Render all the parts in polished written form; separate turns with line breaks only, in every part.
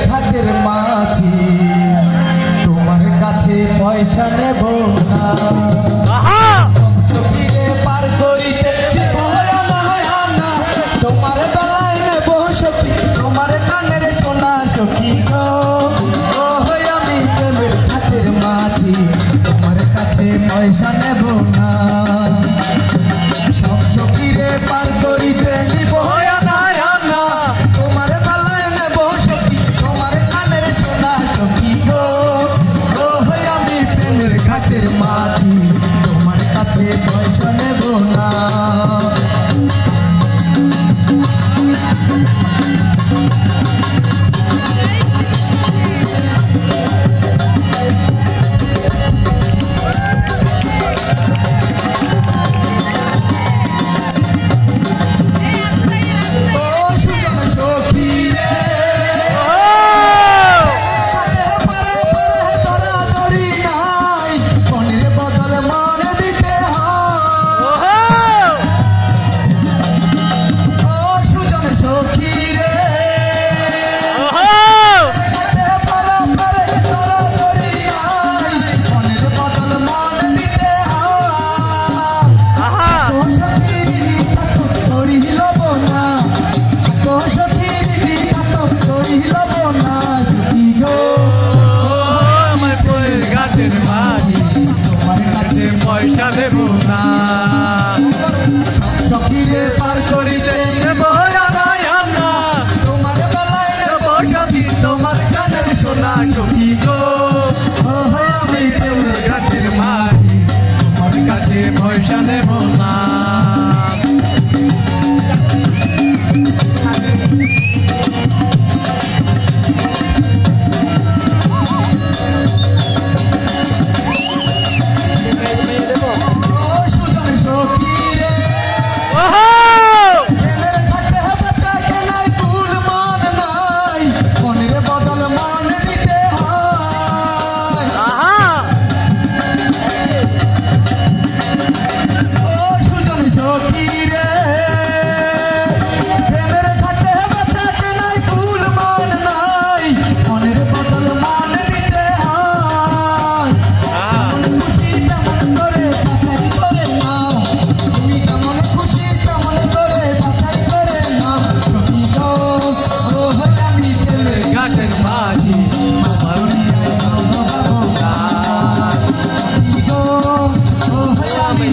ঘাটের মাঝি তোমার কাছে পয়সা নেব না সখীরে পার করিতে তোমার বেলায় নেব সখী তোমার কানের সোনা সখী গো আমি প্রেমের ঘাটের মাঝি তোমার কাছে পয়সা নেব না সব সখীরে পার করিতে নিব তোমার বেলায় নেব সখী তোমার কানের সোনা সখী গো আমি প্রেমের ঘাটের মাঝি তোমার কাছে পয়সা নেব না
পয়সা দেব না
সখীরে পার করিতে
নেব না
তোমার বেলায়
নেব সখী তোমার কানের সোনা সখী গো
আমি
প্রেমের ঘাটের মাঝি তোমার কাছে পয়সা নেব না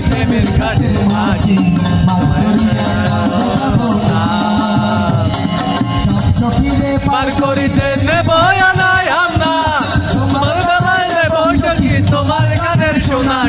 প্রেমের ঘাটের মাঝি পার করিতে নেব না তোমার বেলায় নেব সখী তোমার কানের সোনা